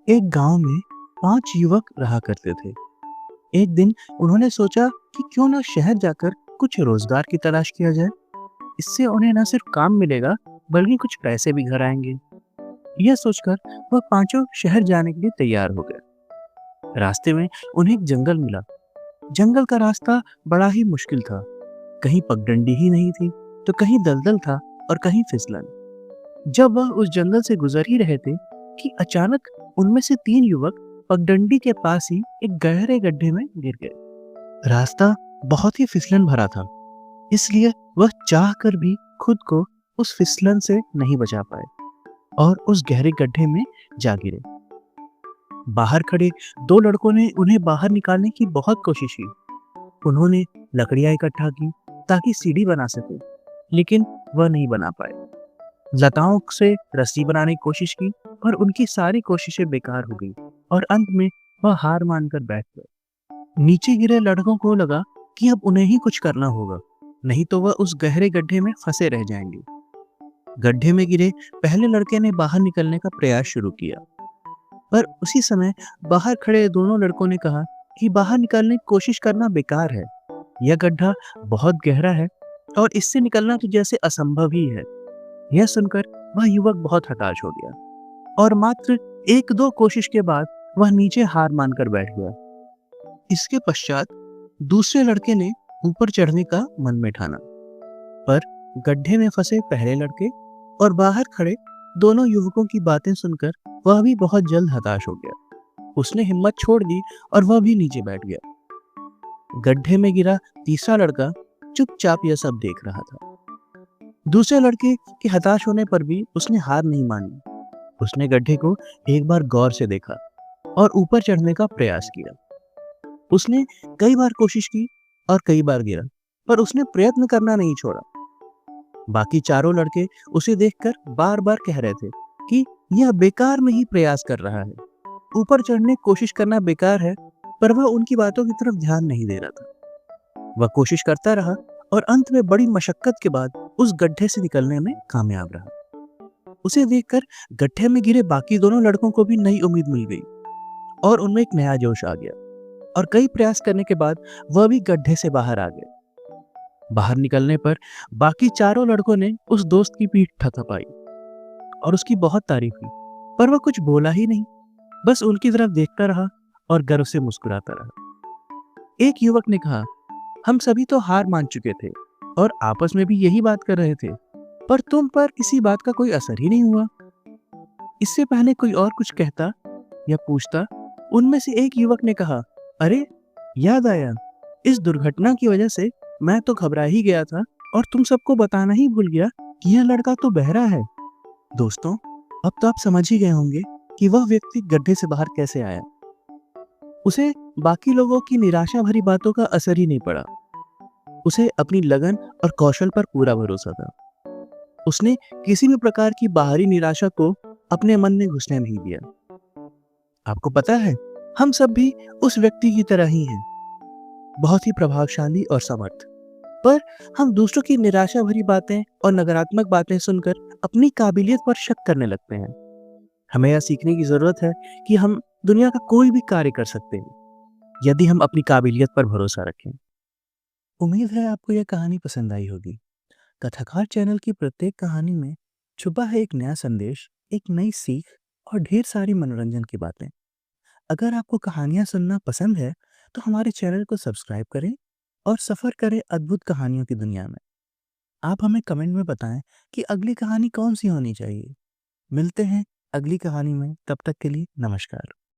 एक गांव में 5 युवक रहा करते थे। एक दिन उन्होंने सोचा कि क्यों ना शहर जाकर कुछ रोजगार की तलाश किया जाए। इससे उन्हें न सिर्फ काम मिलेगा बल्कि कुछ पैसे भी घर आएंगे। यह सोचकर वह पांचों शहर जाने के लिए तैयार हो गए। रास्ते में उन्हें एक जंगल मिला। जंगल का रास्ता बड़ा ही मुश्किल था। कहीं पगडंडी ही नहीं थी, तो कहीं दलदल था और कहीं फिसलन। जब वह उस जंगल से गुजर ही रहे थे कि अचानक उनमें से 3 युवक पगडंडी के पास ही एक गहरे गड्ढे में गिर गए। रास्ता बहुत ही फिसलन भरा था, इसलिए वह चाहकर भी खुद को उस फिसलन से नहीं बचा पाए और उस गहरे गड्ढे में जा गिरे। बाहर खड़े 2 लड़कों ने उन्हें बाहर निकालने की बहुत कोशिश की। उन्होंने लकड़ियां इकट्ठा की ताकि सीढ़ी बना सके, लेकिन वह नहीं बना पाए। लताओं से रस्सी बनाने की कोशिश की, पर उनकी सारी कोशिशें बेकार हो गई और अंत में वह हार मानकर बैठ गए। नीचे गिरे लड़कों को लगा कि अब उन्हें ही कुछ करना होगा, नहीं तो वह उस गहरे गड्ढे में फंसे रह जाएंगे। गड्ढे में गिरे पहले लड़के ने बाहर निकलने का प्रयास शुरू किया, पर उसी समय बाहर खड़े दोनों लड़कों ने कहा कि बाहर निकलने की कोशिश करना बेकार है। यह गड्ढा बहुत गहरा है और इससे निकलना तो जैसे असंभव ही है। यह सुनकर वह युवक बहुत हताश हो गया और मात्र 1-2 कोशिश के बाद वह नीचे हार मानकर बैठ गया। इसके पश्चात दूसरे लड़के ने ऊपर चढ़ने का मन में ठाना, पर गड्ढे में फंसे पहले लड़के और बाहर खड़े दोनों युवकों की बातें सुनकर वह भी बहुत जल्द हताश हो गया। उसने हिम्मत छोड़ दी और वह भी नीचे बैठ गया। गड्ढे में गिरा तीसरा लड़का चुपचाप यह सब देख रहा था। दूसरे लड़के के हताश होने पर भी उसने हार नहीं मानी। उसने गड्ढे को एक बार गौर से देखा और ऊपर चढ़ने का प्रयास किया। उसने कई बार कोशिश की और कई बार गिरा, पर उसने प्रयत्न करना नहीं छोड़ा। बाकी चारों लड़के उसे देखकर बार-बार कह रहे थे कि यह बेकार में ही प्रयास कर रहा है। ऊपर चढ़ने की कोशिश करना बेकार है, पर वह उनकी बातों की तरफ ध्यान नहीं दे रहा था। वह कोशिश करता रहा और अंत में बड़ी मशक्कत के बाद उस गड्ढे से निकलने में कामयाब रहा। उसे देखकर गड्ढे में गिरे बाकी दोनों लड़कों को भी नई उम्मीद मिल गई और उनमें एक नया जोश आ गया और कई प्रयास करने के बाद वह भी गड्ढे से बाहर आ गए। बाहर निकलने पर बाकी चारों लड़कों ने उस दोस्त की पीठ थपथपाई और उसकी बहुत तारीफ की, पर वह कुछ बोला ही नहीं, बस उनकी तरफ देखता रहा और गर्व से मुस्कुराता रहा। एक युवक ने कहा, हम सभी तो हार मान चुके थे और आपस में भी यही बात कर रहे थे, पर तुम पर किसी बात का कोई असर ही नहीं हुआ। इससे पहले कोई और कुछ कहता या पूछता, उनमें से एक युवक ने कहा, अरे याद आया, इस दुर्घटना की वजह से मैं तो घबरा ही गया था और तुम सबको बताना ही भूल गया कि यह लड़का तो बहरा है। दोस्तों, अब तो आप समझ ही गए होंगे कि वह व्यक्ति गड्ढे से बाहर कैसे आया। उसे बाकी लोगों की निराशा भरी बातों का असर ही नहीं पड़ा। उसे अपनी लगन और कौशल पर पूरा भरोसा था। उसने किसी भी प्रकार की बाहरी निराशा को अपने मन में घुसने नहीं दिया। आपको पता है, हम सब भी उस व्यक्ति की तरह ही हैं, बहुत ही प्रभावशाली और समर्थ, पर हम दूसरों की निराशा भरी बातें और नकारात्मक बातें सुनकर अपनी काबिलियत पर शक करने लगते हैं। हमें यह सीखने की जरूरत है कि हम दुनिया का कोई भी कार्य कर सकते हैं यदि हम अपनी काबिलियत पर भरोसा रखें। उम्मीद है आपको यह कहानी पसंद आई होगी। कथाकार चैनल की प्रत्येक कहानी में छुपा है एक नया संदेश, एक नई सीख और ढेर सारी मनोरंजन की बातें। अगर आपको कहानियां सुनना पसंद है तो हमारे चैनल को सब्सक्राइब करें और सफर करें अद्भुत कहानियों की दुनिया में। आप हमें कमेंट में बताएं कि अगली कहानी कौन सी होनी चाहिए। मिलते हैं अगली कहानी में, तब तक के लिए नमस्कार।